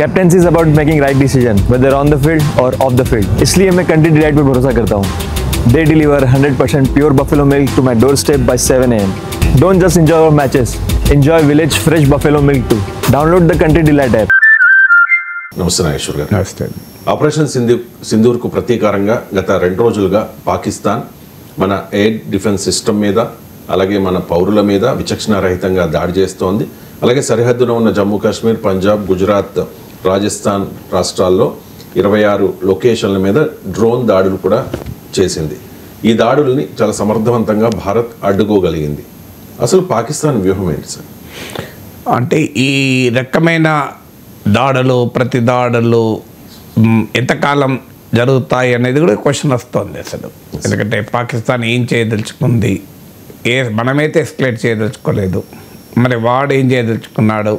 Captaincy is about making right decision whether on the field और of the field, इसलिए मैं country delight पर भरोसा करता हूँ। They deliver 100% pure buffalo milk to my doorstep by 7 AM. Don't just enjoy our matches, enjoy village fresh buffalo milk too. Download the Country Delight app. నమస్తే నాగేశ్వర్ గారు. నమస్తే. Operation సింధూర్కు ప్రతీకారంగా గత 2 రోజులుగా పాకిస్తాన్ మన ఎయిర్ డిఫెన్స్ సిస్టమ్ మీద అలాగే మన పౌరుల మీద విచక్షణారహితంగా దాడి చేస్తోంది. అలాగే సరిహద్దున ఉన్న జమ్మూ కాశ్మీర్, పంజాబ్, గుజరాత్, రాజస్థాన్ రాష్ట్రాల్లో 26 లొకేషన్ల మీద డ్రోన్ దాడులు కూడా చేసింది. ఈ దాడుల్ని చాలా సమర్థవంతంగా భారత్ అడ్డుకోగలిగింది. అసలు పాకిస్తాన్ వ్యూహం ఏంటి సార్? అంటే ఈ రకమైన దాడులు, ప్రతి దాడులు ఎంతకాలం జరుగుతాయి అనేది కూడా క్వశ్చన్ వస్తుంది అసలు. ఎందుకంటే పాకిస్తాన్ ఏం చేయదలుచుకుంది, మనమైతే ఎస్కలేట్ చేయదలుచుకోలేదు, మరి వాడు ఏం చేయదలుచుకున్నాడు.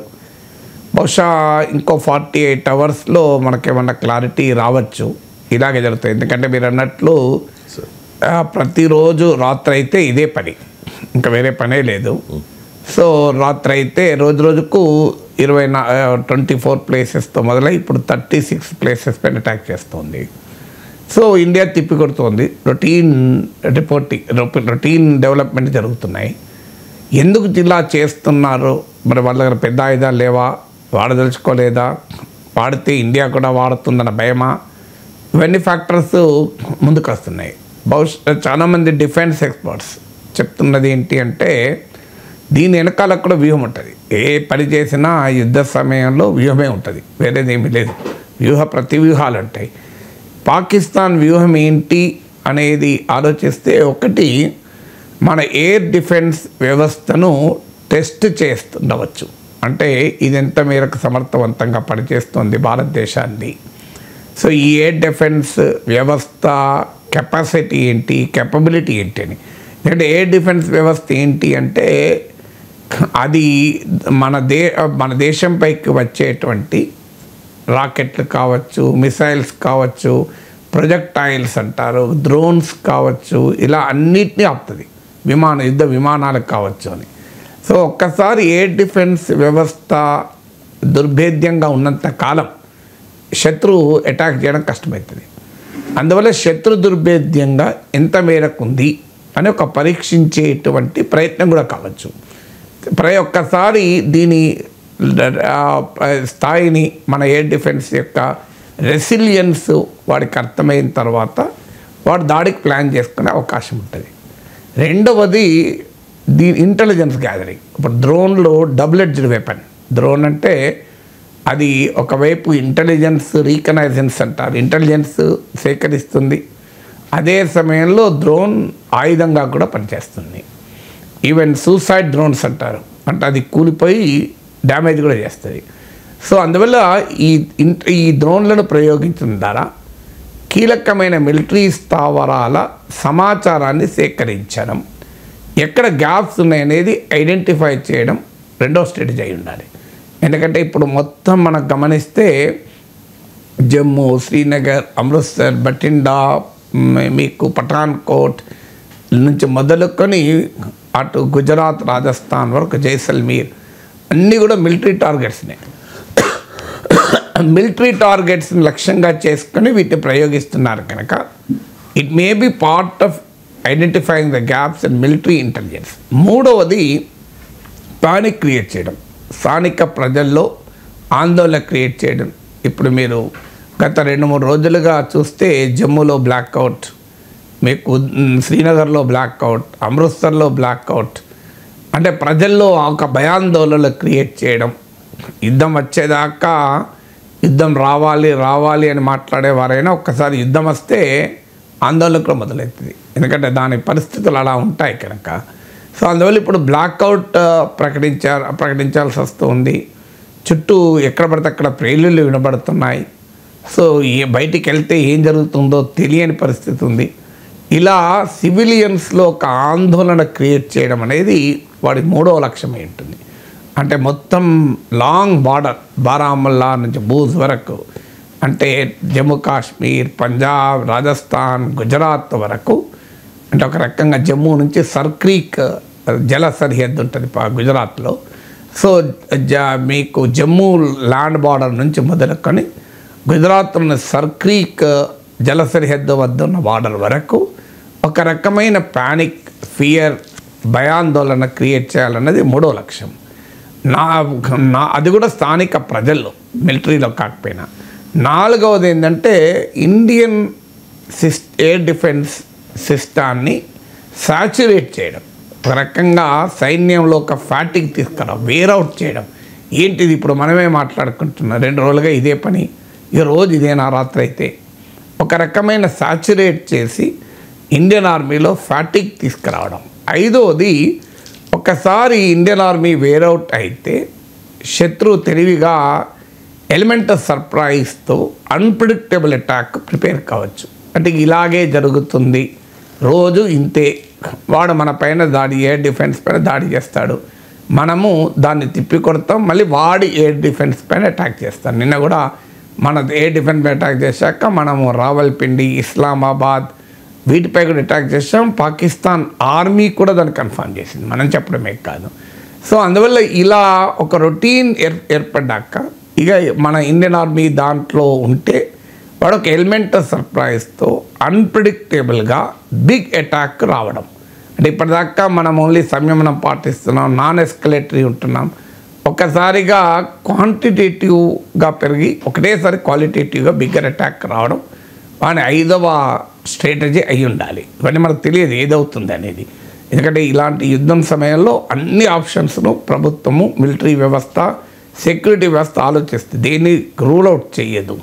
బహుశా ఇంకో 48 అవర్స్లో మనకేమన్నా క్లారిటీ రావచ్చు. ఇలాగే జరుగుతాయి. ఎందుకంటే మీరు అన్నట్లు ప్రతిరోజు రాత్రి అయితే ఇదే పని, ఇంకా వేరే పనే లేదు. సో రాత్రి అయితే రోజు రోజుకు 24 ప్లేసెస్తో మొదలై ఇప్పుడు 36 ప్లేసెస్ పైన అటాక్ చేస్తుంది. సో ఇండియా తిప్పి కొడుతోంది. రొటీన్ డెవలప్మెంట్ జరుగుతున్నాయి. ఎందుకు జిల్లా చేస్తున్నారు? మరి వాళ్ళ దగ్గర పెద్ద ఆయుధాలు లేవా, వాడదలుచుకోలేదా, వాడితే ఇండియా కూడా వాడుతుందన్న భయమా? ఇవన్నీ ఫ్యాక్టర్స్ ముందుకు వస్తున్నాయి. బహుశా చాలామంది డిఫెన్స్ ఎక్స్పర్ట్స్ చెప్తున్నది ఏంటి అంటే దీని వెనకాల కూడా వ్యూహం ఉంటుంది. ఏ పని చేసినా యుద్ధ సమయంలో వ్యూహమే ఉంటుంది, వేరేదేమీ లేదు. ప్రతి వ్యూహాలు ఉంటాయి. పాకిస్తాన్ వ్యూహం ఏంటి అనేది ఆలోచిస్తే, ఒకటి మన ఎయిర్ డిఫెన్స్ వ్యవస్థను టెస్ట్ చేస్తుండవచ్చు. అంటే ఇది ఎంత మేరకు సమర్థవంతంగా పనిచేస్తుంది భారతదేశాన్ని. సో ఈ ఎయిర్ డిఫెన్స్ వ్యవస్థ కెపాసిటీ ఏంటి, కెపబిలిటీ ఏంటి అని. ఎందుకంటే ఎయిర్ డిఫెన్స్ వ్యవస్థ ఏంటి అంటే అది మన దేశంపైకి వచ్చేటువంటి రాకెట్లు కావచ్చు, మిసైల్స్ కావచ్చు, ప్రొజెక్టైల్స్ అంటారు, డ్రోన్స్ కావచ్చు, ఇలా అన్నిటినీ ఆపుతుంది. యుద్ధ విమానాలకు కావచ్చు అని. సో ఒక్కసారి ఎయిర్ డిఫెన్స్ వ్యవస్థ దుర్భేద్యంగా ఉన్నంత కాలం శత్రువు అటాక్ చేయడం కష్టమవుతుంది. అందువల్ల శత్రు దుర్భేద్యంగా ఎంత మేరకు ఉంది అని ఒక పరీక్షించేటువంటి ప్రయత్నం కూడా కావచ్చు. ఒక్కసారి దీని స్థాయిని, మన ఎయిర్ డిఫెన్స్ యొక్క రెసిలియన్స్ వాడికి అర్థమైన తర్వాత వాడు దాడికి ప్లాన్ చేసుకునే అవకాశం ఉంటుంది. రెండవది దీని ఇంటెలిజెన్స్ గ్యాదరింగ్. ఇప్పుడు డ్రోన్లో డబుల్ ఎడ్జ్డ్ వెపన్. డ్రోన్ అంటే అది ఒకవైపు ఇంటెలిజెన్స్ రీకనైజెన్స్ అంటారు, ఇంటెలిజెన్స్ సేకరిస్తుంది. అదే సమయంలో డ్రోన్ ఆయుధంగా కూడా పనిచేస్తుంది. ఈవెన్ సూసైడ్ డ్రోన్స్ అంటారు, అంటే అది కూలిపోయి డ్యామేజ్ కూడా చేస్తుంది. సో అందువల్ల ఈ డ్రోన్లను ప్రయోగించడం ద్వారా కీలకమైన మిలిటరీ స్థావరాల సమాచారాన్ని సేకరించడం, ఎక్కడ గ్యాప్స్ ఉన్నాయనేది ఐడెంటిఫై చేయడం రెండో స్ట్రాటజీ అయి ఉండాలి. ఎందుకంటే ఇప్పుడు మొత్తం మనకు గమనిస్తే జమ్మూ, శ్రీనగర్, అమృత్సర్, బఠిండా, మీకు పఠాన్కోట్ నుంచి మొదలుకొని అటు గుజరాత్, రాజస్థాన్ వరకు జైసల్మీర్ అన్నీ కూడా మిలిటరీ టార్గెట్స్నే. మిలిటరీ టార్గెట్స్ని లక్ష్యంగా చేసుకొని వీటిని ప్రయోగిస్తున్నారు కనుక it may be part of identifying the gaps and military intelligence. మూడవది పానిక్ క్రియేట్ చేయడం, స్థానిక ప్రజల్లో ఆందోళన క్రియేట్ చేయడం. ఇప్పుడు మీరు గత 2-3 రోజులుగా చూస్తే జమ్మూలో బ్లాక్అవుట్, మీకు శ్రీనగర్లో బ్లాక్అవుట్, అమృత్సర్లో బ్లాక్అవుట్, అంటే ప్రజల్లో ఒక భయాందోళనలు క్రియేట్ చేయడం. యుద్ధం వచ్చేదాకా యుద్ధం రావాలి అని మాట్లాడేవారైనా ఒక్కసారి యుద్ధం వస్తే ఆందోళన కూడా మొదలవుతుంది. ఎందుకంటే పరిస్థితులు అలా ఉంటాయి కనుక. సో అందువల్ల ఇప్పుడు బ్లాక్అవుట్ ప్రకటించాల్సి వస్తుంది. చుట్టూ ఎక్కడ పడితే అక్కడ ప్రేలుళ్ళు వినబడుతున్నాయి. సో బయటికి వెళ్తే ఏం జరుగుతుందో తెలియని పరిస్థితి ఉంది. ఇలా సివిలియన్స్లో ఒక ఆందోళన క్రియేట్ చేయడం అనేది వాడి మూడవ లక్ష్యమే ఉంటుంది. అంటే మొత్తం లాంగ్ బార్డర్, బారాముల్లా నుంచి భూజ్ వరకు, అంటే జమ్మూ కాశ్మీర్, పంజాబ్, రాజస్థాన్, గుజరాత్ వరకు, అంటే ఒక రకంగా జమ్మూ నుంచి సర్క్రీక్ జల సరిహద్దు ఉంటుంది గుజరాత్లో. సో మీకు జమ్మూ ల్యాండ్ బార్డర్ నుంచి మొదలుకొని గుజరాత్లోని సర్క్రీక్ జల సరిహద్దు వద్ద ఉన్న బార్డర్ వరకు ఒక రకమైన ప్యానిక్, ఫియర్, భయాందోళన క్రియేట్ చేయాలన్నది మూడో లక్ష్యం. అది కూడా స్థానిక ప్రజల్లో, మిలిటరీలో కాకపోయినా. నాలుగవది ఏంటంటే ఇండియన్ ఎయిర్ డిఫెన్స్ సిస్టాన్ని సాచురేట్ చేయడం, ఒక రకంగా సైన్యంలో ఒక ఫ్యాటిక్ తీసుకురా, వేరౌట్ చేయడం. ఏంటిది ఇప్పుడు మనమే మాట్లాడుకుంటున్నాం 2 రోజులుగా ఇదే పని, ఈరోజు ఇదేనా రాత్రి అయితే, ఒక రకమైన సాచురేట్ చేసి ఇండియన్ ఆర్మీలో ఫ్యాటిక్ తీసుకురావడం. ఐదవది, ఒకసారి ఇండియన్ ఆర్మీ వేరౌట్ అయితే శత్రువు తెలివిగా ఎలిమెంట్ ఆఫ్ సర్ప్రైజ్తో అన్ప్రిడిక్టబుల్ అటాక్ ప్రిపేర్ కావచ్చు. అంటే ఇలాగే జరుగుతుంది, రోజు ఇంతే, వాడు మన పైన దాడి, ఎయిర్ డిఫెన్స్ పైన దాడి చేస్తాడు, మనము దాన్ని తిప్పి కొడతాం, మళ్ళీ వాడి ఎయిర్ డిఫెన్స్ పైన అటాక్ చేస్తాం. నిన్న కూడా మన ఎయిర్ డిఫెన్స్ పైన అటాక్ చేశాక మనము రావల్పిండి, ఇస్లామాబాద్ వీటిపై కూడా అటాక్ చేసాం. పాకిస్తాన్ ఆర్మీ కూడా దాన్ని కన్ఫర్మ్ చేసింది, మనం చెప్పడమే కాదు. సో అందువల్ల ఇలా ఒక రొటీన్ ఏర్పడ్డాక ఇక మన ఇండియన్ ఆర్మీ దాంట్లో ఉంటే వాడు ఒక ఎలిమెంట్ ఆఫ్ సర్ప్రైజ్తో అన్ప్రిడిక్టబుల్గా బిగ్ అటాక్ రావడం. అంటే ఇప్పటిదాకా మనం ఓన్లీ సంయమనం పాటిస్తున్నాం, నాన్ ఎస్కలేటరీ ఉంటున్నాం. ఒక్కసారిగా క్వాంటిటేటివ్గా పెరిగి ఒకటేసారి క్వాలిటేటివ్గా బిగ్గర్ అటాక్ రావడం వాని 5వ స్ట్రాటజీ అయి ఉండాలి. ఇవన్నీ మనకు తెలియదు ఏదవుతుంది అనేది. ఎందుకంటే ఇలాంటి యుద్ధం సమయంలో అన్ని ఆప్షన్స్ను ప్రభుత్వము, మిలిటరీ వ్యవస్థ, సెక్యూరిటీ వ్యవస్థ ఆలోచిస్తుంది, దేన్ని రూల్ అవుట్ చేయదు.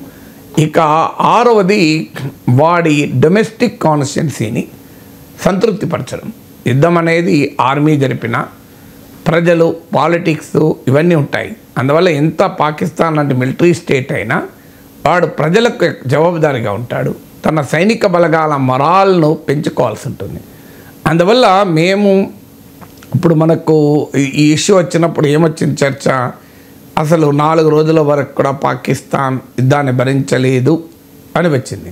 ఇక 6వది వాడి డొమెస్టిక్ కాన్స్టిట్యున్సీని సంతృప్తిపరచడం. యుద్ధం అనేది ఆర్మీ జరిపిన, ప్రజలు, పాలిటిక్స్ ఇవన్నీ ఉంటాయి. అందువల్ల ఎంత పాకిస్తాన్ లాంటి మిలిటరీ స్టేట్ అయినా వాడు ప్రజలకు జవాబుదారీగా ఉంటాడు, తన సైనిక బలగాల మొరాల్ను పెంచుకోవాల్సి ఉంటుంది. అందువల్ల మేము ఇప్పుడు మనకు ఈ ఇష్యూ వచ్చినప్పుడు ఏమొచ్చింది చర్చ, అసలు 4 రోజుల వరకు కూడా పాకిస్తాన్ యుద్ధాన్ని భరించలేదు అని వచ్చింది.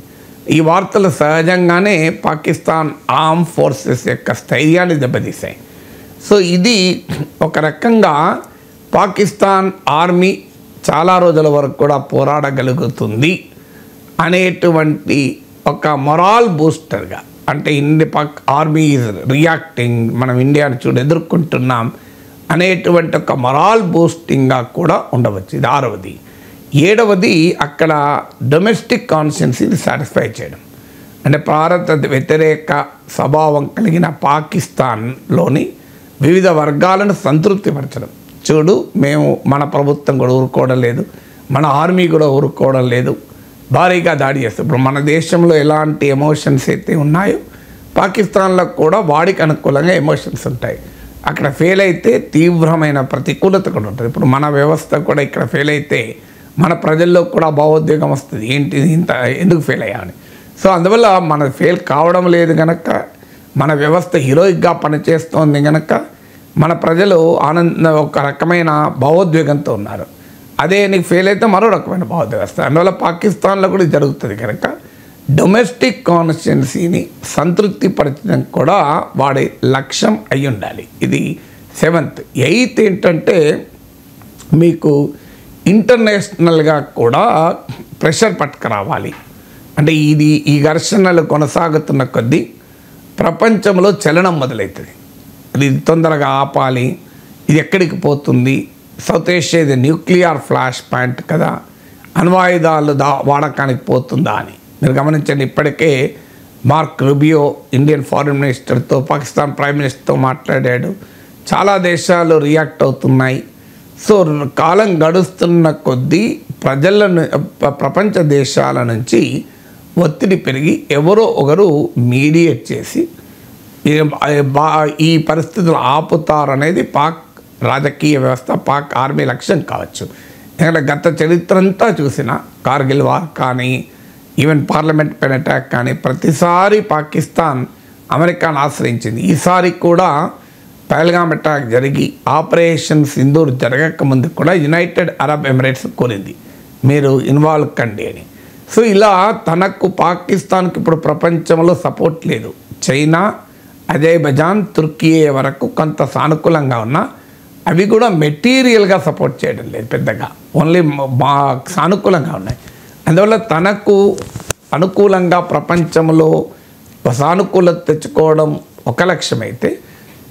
ఈ వార్తలు సహజంగానే పాకిస్తాన్ ఆర్మ్ ఫోర్సెస్ యొక్క స్థైర్యాన్ని దెబ్బతీశాయి. సో ఇది ఒక రకంగా పాకిస్తాన్ ఆర్మీ చాలా రోజుల వరకు కూడా పోరాడగలుగుతుంది అనేటువంటి ఒక మొరాల్ బూస్టర్గా, అంటే ఆర్మీ ఈజ్ రియాక్టింగ్, మనం ఇండియాను ఎదుర్కొంటున్నాం అనేటువంటి ఒక మొరాల్ బూస్టింగ్గా కూడా ఉండవచ్చు. ఇది 6వది. 7వది అక్కడ డొమెస్టిక్ కాన్స్టిట్యున్సీని సాటిస్ఫై చేయడం. అంటే భారత వ్యతిరేక స్వభావం కలిగిన పాకిస్తాన్లోని వివిధ వర్గాలను సంతృప్తిపరచడం. చూడు, మేము మన ప్రభుత్వం కూడా ఊరుకోవడం లేదు, మన ఆర్మీ కూడా ఊరుకోవడం లేదు, భారీగా దాడి చేస్తాం. ఇప్పుడు మన దేశంలో ఎలాంటి ఎమోషన్స్ అయితే ఉన్నాయో పాకిస్తాన్లో కూడా వాడికి అనుకూలంగా ఎమోషన్స్ ఉంటాయి. అక్కడ ఫెయిల్ అయితే తీవ్రమైన ప్రతికూలత కూడా ఉంటుంది. ఇప్పుడు మన వ్యవస్థ కూడా ఇక్కడ ఫెయిల్ అయితే మన ప్రజల్లో కూడా భావోద్వేగం వస్తుంది, ఏంటి ఇంత ఎందుకు ఫెయిల్ అయ్యామని. సో అందువల్ల మన ఫెయిల్ కావడం లేదు కనుక, మన వ్యవస్థ హీరోయిక్గా పనిచేస్తోంది కనుక మన ప్రజలు ఒక రకమైన భావోద్వేగంతో ఉన్నారు. అదే నీకు ఫెయిల్ అయితే మరో రకమైన భావోద్వేగం వస్తుంది. అందువల్ల పాకిస్తాన్లో కూడా జరుగుతుంది కనుక డొమెస్టిక్ కాన్స్టిట్యున్సీని సంతృప్తిపరచడం కూడా వాడి లక్ష్యం అయి ఉండాలి. ఇది 7th. 8th ఏంటంటే మీకు ఇంటర్నేషనల్గా కూడా ప్రెషర్ పట్టుకురావాలి. అంటే ఈ ఘర్షణలు కొనసాగుతున్న కొద్దీ ప్రపంచంలో చలనం మొదలవుతుంది. ఇది తొందరగా ఆపాలి, ఇది ఎక్కడికి పోతుంది, సౌత్ ఏషియా ఇది న్యూక్లియర్ ఫ్లాష్ పాయింట్ కదా, అణ్వాయుధాలు వాడకానికి పోతుందా అని మీరు గమనించండి. ఇప్పటికే మార్క్ రూబియో ఇండియన్ ఫారిన్ మినిస్టర్తో, పాకిస్తాన్ ప్రైమ్ మినిస్టర్తో మాట్లాడాడు. చాలా దేశాలు రియాక్ట్ అవుతున్నాయి. సో కాలం గడుస్తున్న కొద్దీ ప్రపంచ దేశాల నుంచి ఒత్తిడి పెరిగి ఎవరో ఒకరు మీడియేట్ చేసి ఈ పరిస్థితులు ఆపుతారనేది పాక్ రాజకీయ వ్యవస్థ, పాక్ ఆర్మీ లక్ష్యం కావచ్చు. ఎందుకంటే గత చరిత్ర అంతా చూసిన కార్గిల్ వార్ కానీ, ఈవెన్ పార్లమెంట్ పైన అటాక్ కానీ, ప్రతిసారి పాకిస్తాన్ అమెరికాను ఆశ్రయించింది. ఈసారి కూడా పహల్గామ్ అటాక్ జరిగి ఆపరేషన్ సింధూర్ జరగకముందు కూడా యునైటెడ్ అరబ్ ఎమిరేట్స్ కోరింది మీరు ఇన్వాల్వ్ కండి అని. సో ఇలా తనకు పాకిస్తాన్కి ఇప్పుడు ప్రపంచంలో సపోర్ట్ లేదు. చైనా, అజర్బైజాన్, తుర్కీ వరకు కొంత సానుకూలంగా ఉన్న అవి కూడా మెటీరియల్గా సపోర్ట్ చేయడం లేదు పెద్దగా, ఓన్లీ మా సానుకూలంగా ఉన్నాయి. అందువల్ల తనకు అనుకూలంగా ప్రపంచంలో సానుకూలత తెచ్చుకోవడం ఒక లక్ష్యమైతే,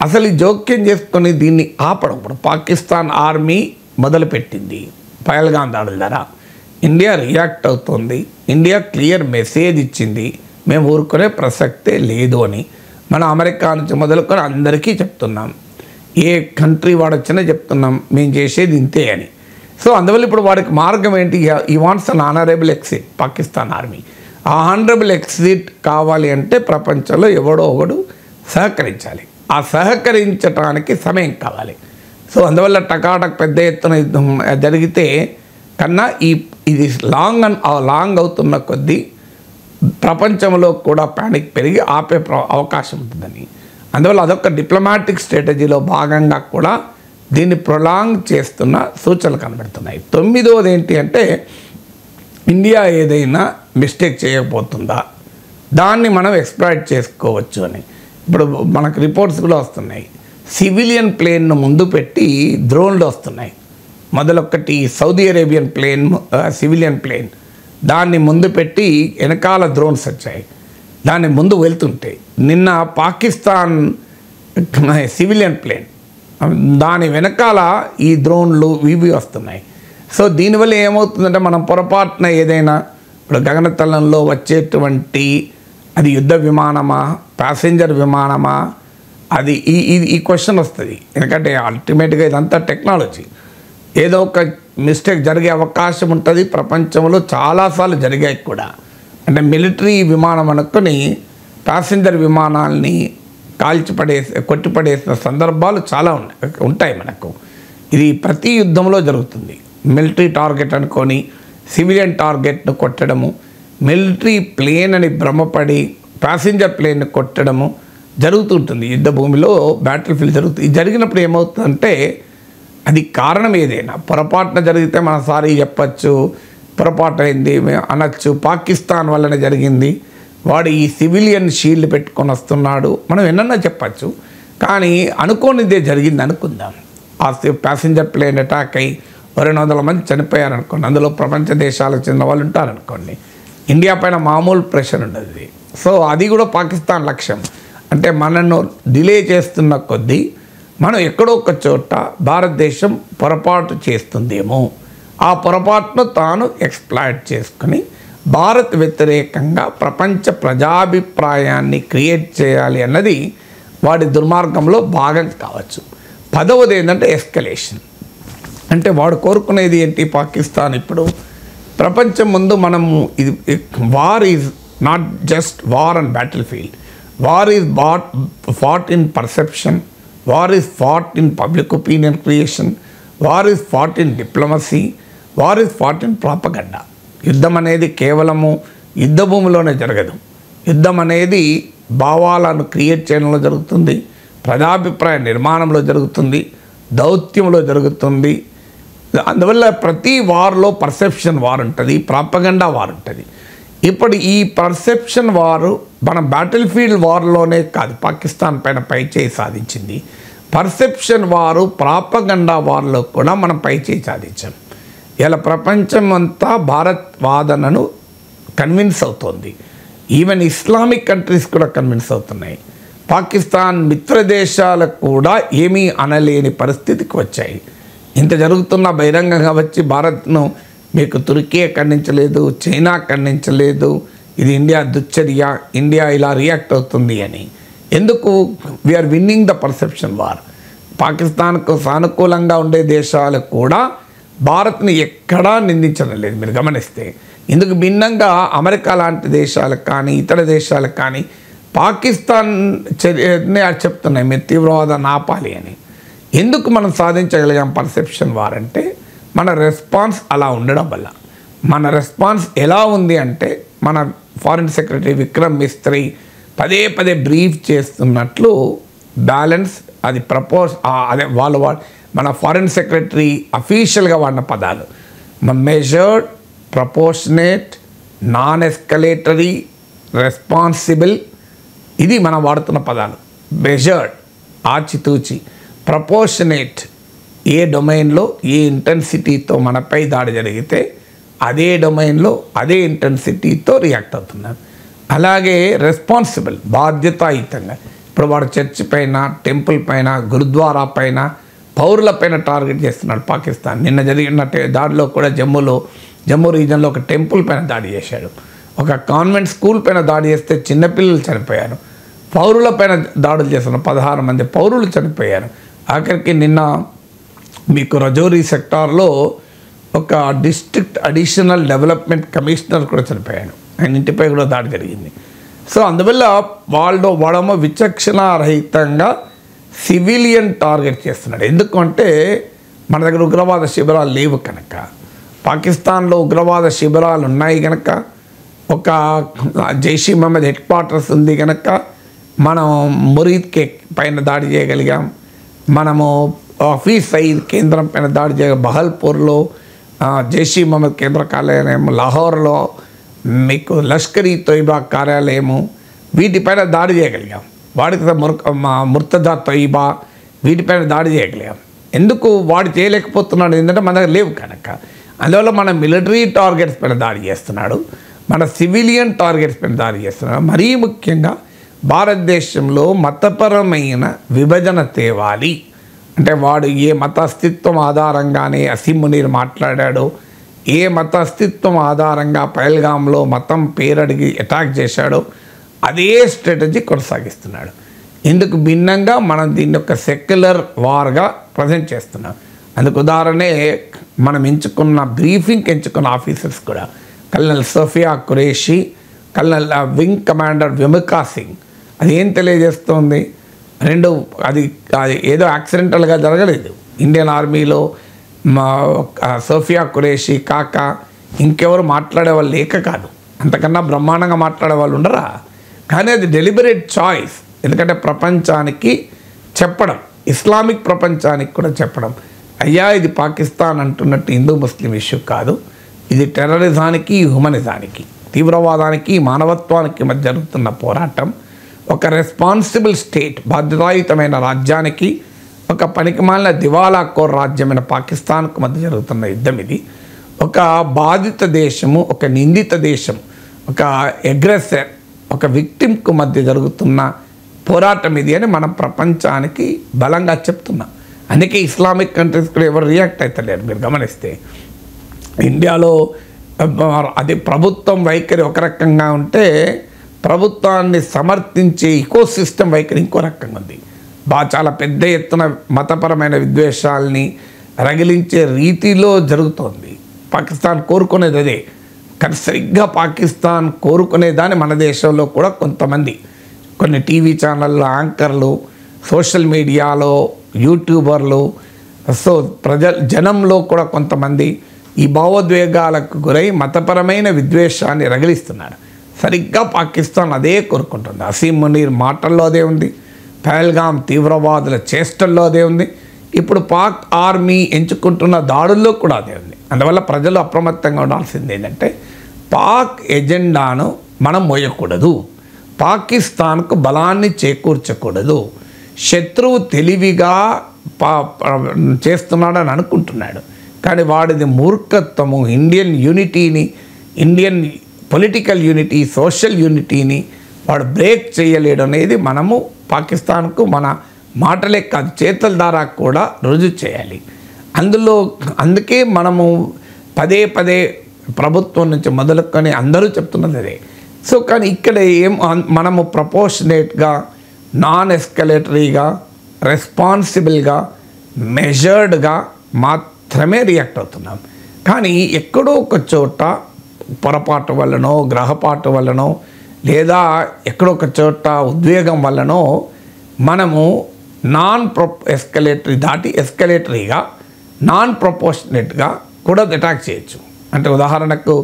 అసలు ఈ జోక్యం చేసుకొని దీన్ని ఆపడం. ఇప్పుడు పాకిస్తాన్ ఆర్మీ మొదలుపెట్టింది పహల్గాం దాడుల ద్వారా, ఇండియా రియాక్ట్ అవుతుంది, ఇండియా క్లియర్ మెసేజ్ ఇచ్చింది, మేము ఊరుకునే ప్రసక్తే లేదు అని. మనం అమెరికా నుంచి మొదలుకొని అందరికీ చెప్తున్నాం, ఏ కంట్రీ వాడొచ్చినా చెప్తున్నాం మేము చేసేది ఇంతే అని. సో అందువల్ల ఇప్పుడు వాడికి మార్గం ఏంటి? ఈ వాంట్స్ అన్ ఆనరబుల్ ఎగ్జిట్. పాకిస్తాన్ ఆర్మీ ఆ ఆనరబుల్ ఎగ్జిట్ కావాలి అంటే ప్రపంచంలో ఎవడో ఒకడు సహకరించాలి. ఆ సహకరించడానికి సమయం కావాలి. సో అందువల్ల టకాటక్ పెద్ద ఎత్తున యుద్ధం జరిగితే కన్నా ఇది లాంగ్ అవుతున్న కొద్దీ ప్రపంచంలో కూడా ప్యానిక్ పెరిగి ఆపే అవకాశం ఉంటుందని. అందువల్ల అదొక డిప్లొమాటిక్ స్ట్రాటజీలో భాగంగా కూడా దీన్ని ప్రొలాంగ్ చేస్తున్న సూచనలు కనబడుతున్నాయి. 9వది ఏంటి అంటే, ఇండియా ఏదైనా మిస్టేక్ చేయకపోతుందా, దాన్ని మనం ఎక్స్ప్లాయిట్ చేసుకోవచ్చు అని. ఇప్పుడు మనకు రిపోర్ట్స్ కూడా వస్తున్నాయి, సివిలియన్ ప్లేన్ను ముందు పెట్టి డ్రోన్లు వస్తున్నాయి. మొదలొక్కటి Saudi Arabian plane, civilian plane, దాన్ని ముందు పెట్టి వెనకాల డ్రోన్స్ వచ్చాయి, దాన్ని ముందు వెళ్తుంటే. నిన్న పాకిస్తాన్ సివిలియన్ ప్లేన్, దాని వెనకాల ఈ డ్రోన్లు ఇవి వస్తున్నాయి. సో దీనివల్ల ఏమవుతుందంటే, మనం పొరపాటున ఏదైనా ఇప్పుడు గగనతలంలో వచ్చేటువంటి అది యుద్ధ విమానమా, ప్యాసింజర్ విమానమా, అది ఈ క్వశ్చన్ వస్తుంది. ఎందుకంటే అల్టిమేట్గా ఇదంతా టెక్నాలజీ, ఏదో ఒక మిస్టేక్ జరిగే అవకాశం ఉంటుంది. ప్రపంచంలో చాలాసార్లు జరిగాయి కూడా. అంటే మిలిటరీ విమానం అనుకొని ప్యాసింజర్ విమానాల్ని కొట్టిపడేసిన సందర్భాలు చాలా ఉంటాయి మనకు. ఇది ప్రతి యుద్ధంలో జరుగుతుంది. మిలిటరీ టార్గెట్ అనుకొని సివిలియన్ టార్గెట్ను కొట్టడము, మిలిటరీ ప్లేన్ అని భ్రమపడి ప్యాసింజర్ ప్లేన్ని కొట్టడము జరుగుతుంటుంది. యుద్ధ భూమిలో బ్యాటిల్ ఫీల్డ్ జరుగుతుంది. ఇది జరిగినప్పుడు ఏమవుతుందంటే, అది కారణం ఏదైనా పొరపాటున జరిగితే మనం సారీ చెప్పచ్చు, పొరపాటు అయింది అనొచ్చు, పాకిస్తాన్ వల్లనే జరిగింది, వాడు ఈ సివిలియన్ షీల్డ్ పెట్టుకొని వస్తున్నాడు, మనం ఎన్నన్నా చెప్పచ్చు. కానీ అనుకోనిదే జరిగింది అనుకుందాం. ఆ ప్యాసింజర్ ప్లేన్ అటాక్ అయ్యి 200 మంది చనిపోయారనుకోండి, అందులో ప్రపంచ దేశాలకు చెందిన వాళ్ళు ఉంటారనుకోండి, ఇండియా పైన మామూలు ప్రెషర్ ఉండదు. సో అది కూడా పాకిస్తాన్ లక్ష్యం. అంటే మనను డిలే చేస్తున్న కొద్దీ మనం ఎక్కడో ఒక చోట భారతదేశం పొరపాటు చేస్తుందేమో, ఆ పొరపాటును తాను ఎక్స్ప్లాయిట్ చేసుకుని భారత్ వ్యతిరేకంగా ప్రపంచ ప్రజాభిప్రాయాన్ని క్రియేట్ చేయాలి అన్నది వాడి దుర్మార్గంలో భాగం కావచ్చు. 10వది ఏంటంటే ఎస్కలేషన్. అంటే వాడు కోరుకునేది ఏంటి? పాకిస్తాన్ ఇప్పుడు ప్రపంచం ముందు మనము ఇది war is not just war and battlefield, war is fought in perception, war is fought in public opinion creation, war is fought in diplomacy, war is fought in propaganda. యుద్ధం అనేది కేవలము యుద్ధ భూమిలోనే జరగదు. యుద్ధం అనేది భావాలను క్రియేట్ చేయడంలో జరుగుతుంది, ప్రజాభిప్రాయ నిర్మాణంలో జరుగుతుంది, దౌత్యంలో జరుగుతుంది. అందువల్ల ప్రతి వార్లో పర్సెప్షన్ వార్ ఉంటుంది, ప్రాపగండా వార్ ఉంటుంది. ఇప్పుడు ఈ పర్సెప్షన్ వారు మన బ్యాటిల్ ఫీల్డ్ వార్లోనే కాదు పాకిస్తాన్ పైన పైచేయి సాధించింది, పర్సెప్షన్ వారు ప్రాపగండా వార్లో కూడా మనం పైచేయి సాధించాం. ఇలా ప్రపంచం అంతా భారత్ వాదనను కన్విన్స్ అవుతోంది. ఈవెన్ ఇస్లామిక్ కంట్రీస్ కూడా కన్విన్స్ అవుతున్నాయి. పాకిస్తాన్ మిత్ర దేశాలకు కూడా ఏమీ అనలేని పరిస్థితికి వచ్చాయి. ఇంత జరుగుతున్న బహిరంగంగా వచ్చి భారత్ను మీకు తుర్కీ ఖండించలేదు, చైనా ఖండించలేదు, ఇది ఇండియా దుశ్చర్య, ఇండియా ఇలా రియాక్ట్ అవుతుంది అని. ఎందుకు? We are winning the perception war. పాకిస్తాన్కు సానుకూలంగా ఉండే దేశాలు కూడా భారత్ని ఎక్కడా నిందించడం లేదు మీరు గమనిస్తే. ఇందుకు భిన్నంగా అమెరికా లాంటి దేశాలకు కానీ ఇతర దేశాలకు కానీ పాకిస్తాన్ చెప్తున్నాయి మీరు తీవ్రవాదాన్ని ఆపాలి అని. ఎందుకు మనం సాధించగలిగాం పర్సెప్షన్ వార్ అంటే మన రెస్పాన్స్ అలా ఉండడం వల్ల. మన రెస్పాన్స్ ఎలా ఉంది అంటే, మన ఫారిన్ సెక్రటరీ విక్రమ్ మిస్త్రీ పదే పదే బ్రీఫ్ చేస్తున్నట్లు బ్యాలెన్స్ అది అదే వాళ్ళు మన ఫారిన్ సెక్రటరీ అఫీషియల్గా వాడిన పదాలు measured, proportionate, non escalatory, responsible, ఇది మనం వాడుతున్న పదాలు. మెజర్డ్ ఆచితూచి, ప్రపోర్షనేట్ ఏ డొమైన్లో ఏ ఇంటెన్సిటీతో మనపై దాడి జరిగితే అదే డొమైన్లో అదే ఇంటెన్సిటీతో రియాక్ట్ అవుతున్నారు. అలాగే రెస్పాన్సిబుల్, బాధ్యతాయుతంగా ఇప్పుడు వాడు చర్చ్ పైన, టెంపుల్ పైన, గురుద్వారా పైన, పౌరుల పైన టార్గెట్ చేస్తున్నాడు పాకిస్తాన్. నిన్న జరిగిన దాడిలో కూడా జమ్మూ రీజన్లో ఒక టెంపుల్ పైన దాడి చేశాడు. ఒక కాన్వెంట్ స్కూల్ పైన దాడి చేస్తే చిన్నపిల్లలు చనిపోయారు. పౌరుల పైన దాడులు చేస్తున్నారు, 16 మంది పౌరులు చనిపోయారు. ఆఖరికి నిన్న మీకు రజౌరీ సెక్టార్లో ఒక డిస్ట్రిక్ట్ అడిషనల్ డెవలప్మెంట్ కమిషనర్ కూడా చనిపోయాడు. ఆయన ఇంటిపై కూడా దాడి జరిగింది. సో అందువల్ల వాడేమో విచక్షణారహితంగా సివిలియన్ టార్గెట్ చేస్తున్నాడు. ఎందుకంటే మన దగ్గర ఉగ్రవాద శిబిరాలు లేవు కనుక, పాకిస్తాన్లో ఉగ్రవాద శిబిరాలు ఉన్నాయి కనుక, ఒక జైష్ ఈ మహమ్మద్ హెడ్ క్వార్టర్స్ ఉంది కనుక మనం మురీద్కి పైన దాడి చేయగలిగాం. మనము హఫీజ్ సయీద్ కేంద్రం పైన దాడి చేయగలిగాం. బహల్పూర్లో జైష్ ఈ మహమ్మద్ కేంద్ర కార్యాలయం, లాహోర్లో మీకు లష్కరీ తొయిబా కార్యాలయము, వీటిపైన దాడి చేయగలిగాం. వాడికి ముర్తజా తొయిబా వీటిపైన దాడి చేయగలిగాం. ఎందుకు వాడు చేయలేకపోతున్నాడు? ఎందుకంటే మన దగ్గర లేవు కనుక. అందువల్ల మన మిలిటరీ టార్గెట్స్ పైన దాడి చేస్తున్నాడు, మన సివిలియన్ టార్గెట్స్ పైన దాడి చేస్తున్నాడు. మరీ ముఖ్యంగా భారతదేశంలో మతపరమైన విభజన తేవాలి అంటే వాడు ఏ మత అస్తిత్వం ఆధారంగానే అసీం మునీర్ మాట్లాడాడో, ఏ మత అస్తిత్వం ఆధారంగా పహల్గామ్లో మతం పేరడిగి అటాక్ చేశాడో అదే స్ట్రాటజీ కొనసాగిస్తున్నాడు. ఇందుకు భిన్నంగా మనం దీన్ని ఒక సెక్యులర్ వార్గా ప్రజెంట్ చేస్తున్నాం. అందుకు ఉదాహరణే మనం ఎంచుకున్న ఆఫీసర్స్ కూడా colonel Sofiya Qureshi, colonel wing commander Vyomika Singh. అది ఏం తెలియజేస్తుంది? అది ఏదో యాక్సిడెంటల్గా జరగలేదు. ఇండియన్ ఆర్మీలో సోఫియా ఖురేషీ కాక ఇంకెవరు మాట్లాడే వాళ్ళు లేక కాదు, అంతకన్నా బ్రహ్మాండంగా మాట్లాడే వాళ్ళు ఉండరా. కానీ అది డెలిబరేట్ చాయిస్. ఎందుకంటే ప్రపంచానికి చెప్పడం, ఇస్లామిక్ ప్రపంచానికి కూడా చెప్పడం, అయ్యా ఇది పాకిస్తాన్ అంటున్నట్టు హిందూ ముస్లిం ఇష్యూ కాదు, ఇది టెర్రరిజానికి, హ్యూమనిజానికి, తీవ్రవాదానికి, మానవత్వానికి మధ్య జరుగుతున్న పోరాటం. ఒక రెస్పాన్సిబుల్ స్టేట్, బాధ్యతాయుతమైన రాజ్యానికి ఒక పనికిమాలిన దివాలా కోర్ రాజ్యమైన పాకిస్తాన్కు మధ్య జరుగుతున్న యుద్ధం ఇది. ఒక బాధిత దేశము, ఒక నిందిత దేశం, ఒక అగ్రెసర్, ఒక విక్టిమ్కు మధ్య జరుగుతున్న పోరాటం ఇది అని మనం ప్రపంచానికి బలంగా చెప్తున్నాం. అందుకే ఇస్లామిక్ కంట్రీస్ కూడా ఎవరు రియాక్ట్ అవుతలేరు. మీరు గమనిస్తే ఇండియాలో అది ప్రభుత్వం వైఖరి ఒక రకంగా ఉంటే, ప్రభుత్వాన్ని సమర్థించే ఇకోసిస్టమ్ వైఖరి ఇంకో రకంగా ఉంది. చాలా పెద్ద ఎత్తున మతపరమైన విద్వేషాలని రగిలించే రీతిలో జరుగుతోంది. పాకిస్తాన్ కోరుకునేది అదే. కానీ సరిగ్గా పాకిస్తాన్ కోరుకునేదాన్ని మన దేశంలో కూడా కొంతమంది, కొన్ని టీవీ ఛానళ్ళ యాంకర్లు, సోషల్ మీడియాలో యూట్యూబర్లు, సో జనంలో కూడా కొంతమంది ఈ భావోద్వేగాలకు గురై మతపరమైన విద్వేషాన్ని రగిలిస్తున్నారు. సరిగ్గా పాకిస్తాన్ అదే కోరుకుంటుంది. అసీం మునీర్ మాటల్లో అదే ఉంది, పహల్గామ్ తీవ్రవాదుల చేష్టల్లో అదే ఉంది, ఇప్పుడు పాక్ ఆర్మీ ఎంచుకుంటున్న దాడుల్లో కూడా అదే ఉంది. అందువల్ల ప్రజలు అప్రమత్తంగా ఉండాల్సింది ఏంటంటే, పాక్ ఎజెండాను మనం మోయకూడదు, పాకిస్తాన్కు బలాన్ని చేకూర్చకూడదు. శత్రువు తెలివిగా చేస్తున్నాడని అనుకుంటున్నాడు, కానీ వాడిది మూర్ఖత్వము. ఇండియన్ యూనిటీని, ఇండియన్ పొలిటికల్ యూనిటీ, సోషల్ యూనిటీని వాడు బ్రేక్ చేయలేడు అనేది మనము పాకిస్తాన్కు మన మాటలే కాదు చేతుల ద్వారా కూడా రుజువు చేయాలి. అందుకే మనము పదే పదే ప్రభుత్వం నుంచి మొదలుకొని అందరూ చెప్తున్నది అదే. సో కానీ ఇక్కడ మనము ప్రపోర్షనేట్గా, నాన్ ఎస్కలేటరీగా, రెస్పాన్సిబుల్గా, మెజర్డ్గా మాత్రమే రియాక్ట్ అవుతున్నాం. కానీ ఎక్కడో ఒక చోట పొరపాటు వల్లనో, గ్రహపాటు వల్లనో, లేదా ఎక్కడొక చోట ఉద్వేగం వల్లనో మనము ఎస్కలేటరీ దాటి ఎస్కలేటరీగా, నాన్ ప్రపోర్షనేట్గా కూడా అటాక్ చేయొచ్చు. అంటే ఉదాహరణకు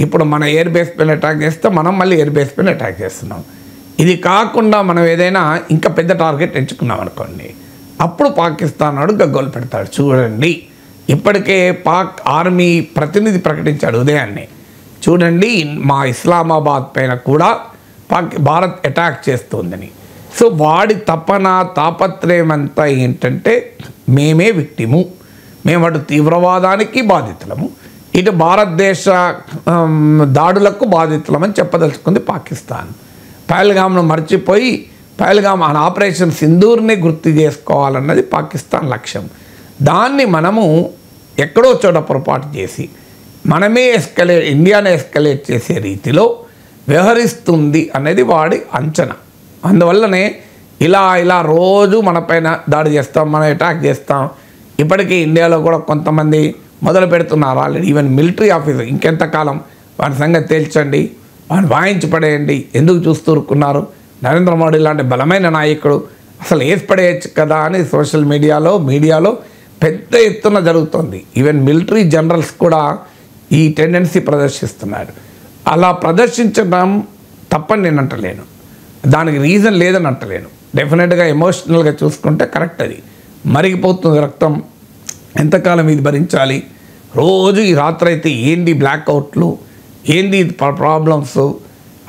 ఇప్పుడు మన ఎయిర్ బేస్ పైన అటాక్ చేస్తే మనం మళ్ళీ ఎయిర్ బేస్ పైన అటాక్ చేస్తున్నాం. ఇది కాకుండా మనం ఏదైనా ఇంకా పెద్ద టార్గెట్ ఎంచుకున్నాం అనుకోండి, అప్పుడు పాకిస్తాన్ వాడు గగ్గోలు పెడతాడు. చూడండి, ఇప్పటికే పాక్ ఆర్మీ ప్రతినిధి ప్రకటించాడు ఉదయాన్నే, చూడండి మా ఇస్లామాబాద్ పైన కూడా భారత్ అటాక్ చేస్తుందని. సో వాడి తాపత్రయం అంతా ఏంటంటే మేమే విక్టిము, మేము అటు తీవ్రవాదానికి బాధితులము, ఇటు భారతదేశ దాడులకు బాధితులమని చెప్పదలుచుకుంది పాకిస్తాన్. పహల్గామ్ను మర్చిపోయి పహల్గామ్ ఆపరేషన్ సింధూర్ని గుర్తు చేసుకోవాలన్నది పాకిస్తాన్ లక్ష్యం. దాన్ని మనము ఎక్కడో చోట పొరపాటు చేసి మనమే ఇండియానే ఎస్కలేట్ చేసే రీతిలో వ్యవహరిస్తుంది అనేది వాడి అంచనా. అందువల్లనే ఇలా రోజు మనపైన దాడి చేస్తాం, మనం అటాక్ చేస్తాం. ఇప్పటికీ ఇండియాలో కూడా కొంతమంది మొదలు పెడుతున్నారు ఆల్రెడీ. ఈవెన్ మిలిటరీ ఆఫీసర్ ఇంకెంతకాలం వాడి సంగతి తేల్చండి, వాడిని వాయించి పడేయండి, ఎందుకు చూస్తూరుకున్నారు, నరేంద్ర మోడీ లాంటి బలమైన నాయకుడు అసలు వేసి పడేయచ్చు కదా అని సోషల్ మీడియాలో పెద్ద ఎత్తున జరుగుతుంది. ఈవెన్ మిలిటరీ జనరల్స్ కూడా ఈ టెండెన్సీ ప్రదర్శిస్తున్నారు. అలా ప్రదర్శించడం తప్పని నేను అంటలేను, దానికి రీజన్ లేదని అంటలేను. డెఫినెట్గా ఎమోషనల్గా చూసుకుంటే కరెక్ట్. అది మరిగిపోతుంది రక్తం, ఎంతకాలం ఇది భరించాలి? రోజు ఈ రాత్రి అయితే ఏంది బ్లాక్అవుట్లు, ఏంది ప్రాబ్లమ్స్,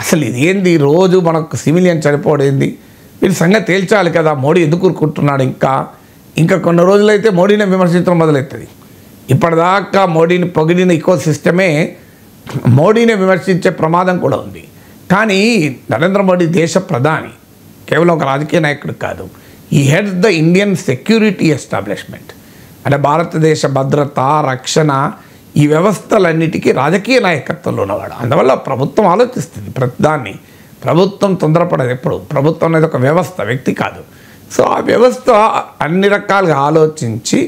అసలు ఇది ఏంది రోజు మనకు సివిలియన్ చనిపోవడం ఏంది? వీరి సంగతి తేల్చాలి కదా. మోడీ ఎందుకు ఊరుకుంటున్నాడు? ఇంకా కొన్ని రోజులైతే మోడీని విమర్శించడం మొదలవుతుంది. ఇప్పటిదాకా మోడీని పొగిడిన ఇకో సిస్టమే మోడీని విమర్శించే ప్రమాదం కూడా ఉంది. కానీ నరేంద్ర మోడీ దేశ ప్రధాని, కేవలం ఒక రాజకీయ నాయకుడు కాదు. ఈ heads the Indian security establishment, అంటే భారతదేశ భద్రత, రక్షణ, ఈ వ్యవస్థలన్నిటికీ రాజకీయ నాయకత్వంలో ఉన్నవాడు. అందువల్ల ప్రభుత్వం ఆలోచిస్తుంది ప్రతిదాన్ని. ప్రభుత్వం తొందరపడదు ఎప్పుడు. ప్రభుత్వం అనేది ఒక వ్యవస్థ, వ్యక్తి కాదు. సో ఆ వ్యవస్థ అన్ని రకాలుగా ఆలోచించి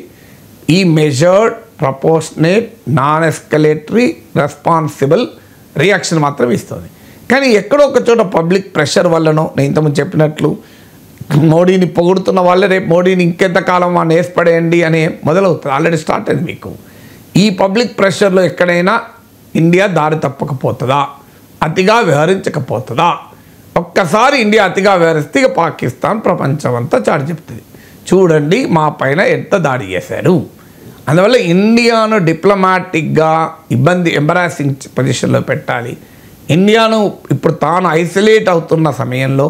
ఈ measured, proportionate, non escalatory, responsible reaction మాత్రం ఇస్తుంది. కానీ ఎక్కడో ఒక చోట పబ్లిక్ ప్రెషర్ వల్లనో, నేను ఇంతకుముందు చెప్పినట్లు మోడీని పొగుడుతున్న వాళ్ళే రేపు మోడీని ఇంకెంతకాలం వాడిని వేసిపడేయండి అనే మొదలవుతుంది. ఆల్రెడీ స్టార్ట్ అయింది మీకు. ఈ పబ్లిక్ ప్రెషర్లో ఎక్కడైనా ఇండియా దారి తప్పకపోతుందా, అతిగా వ్యవహరించకపోతుందా? ఒక్కసారి ఇండియా అతిగా వ్యవహరిస్తే ఇక పాకిస్తాన్ ప్రపంచం అంతా చాటి చెప్తుంది, చూడండి మా పైన ఎంత దాడి చేశారు. అందువల్ల ఇండియాను డిప్లొమాటిక్గా ఎంబరాసింగ్ పొజిషన్లో పెట్టాలి. ఇండియాను ఇప్పుడు తాను ఐసోలేట్ అవుతున్న సమయంలో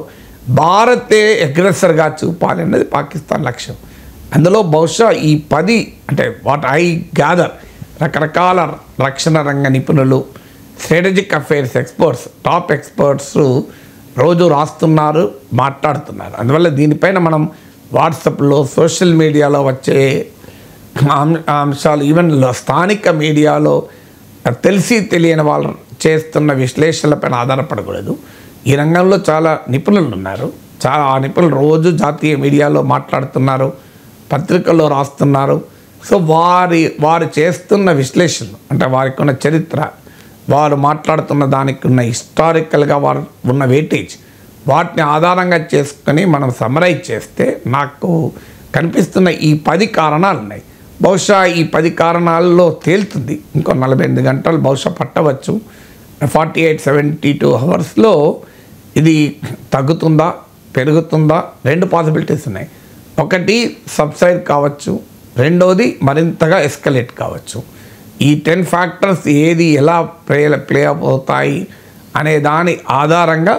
భారతే అగ్రెసర్గా చూపాలి అన్నది పాకిస్తాన్ లక్ష్యం. అందులో బహుశా ఈ 10 అంటే వాట్ ఐ గ్యాదర్ రకరకాల రక్షణ రంగ నిపుణులు, strategic affairs experts, top experts రోజు రాస్తున్నారు, మాట్లాడుతున్నారు. అందువల్ల దీనిపైన మనం వాట్సాప్లో, సోషల్ మీడియాలో వచ్చే అంశాలు, ఈవెన్ స్థానిక మీడియాలో తెలిసి తెలియని వాళ్ళు చేస్తున్న విశ్లేషణలపైన ఆధారపడకూడదు. ఈ రంగంలో చాలా నిపుణులు ఉన్నారు. ఆ నిపుణులు రోజు జాతీయ మీడియాలో మాట్లాడుతున్నారు, పత్రికల్లో రాస్తున్నారు. సో వారు చేస్తున్న విశ్లేషణలు, అంటే వారికి ఉన్న చరిత్ర, వారు మాట్లాడుతున్న దానికి ఉన్న హిస్టారికల్గా వారు ఉన్న వెయిటేజ్, వాటిని ఆధారంగా చేసుకొని మనం సమరైజ్ చేస్తే నాకు కనిపిస్తున్న ఈ 10 కారణాలు ఉన్నాయి. బహుశా ఈ 10 కారణాల్లో తేలుతుంది. ఇంకో 48 గంటలు బహుశా పట్టవచ్చు. 48-72 అవర్స్లో ఇది తగ్గుతుందా, పెరుగుతుందా? 2 పాసిబిలిటీస్ ఉన్నాయి. ఒకటి సబ్సైడ్ కావచ్చు, రెండోది మరింతగా ఎస్కలేట్ కావచ్చు. ఈ 10 ఫ్యాక్టర్స్ ఏది ఎలా ప్లే అవుతాయి అనే దాని ఆధారంగా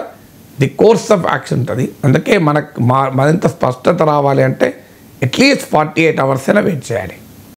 ది కోర్స్ ఆఫ్ యాక్షన్ ఉంటుంది. అందుకే మనకు మరింత స్పష్టత రావాలి అంటే అట్లీస్ట్ 48 అవర్స్ అయినా వెయిట్ చేయాలి.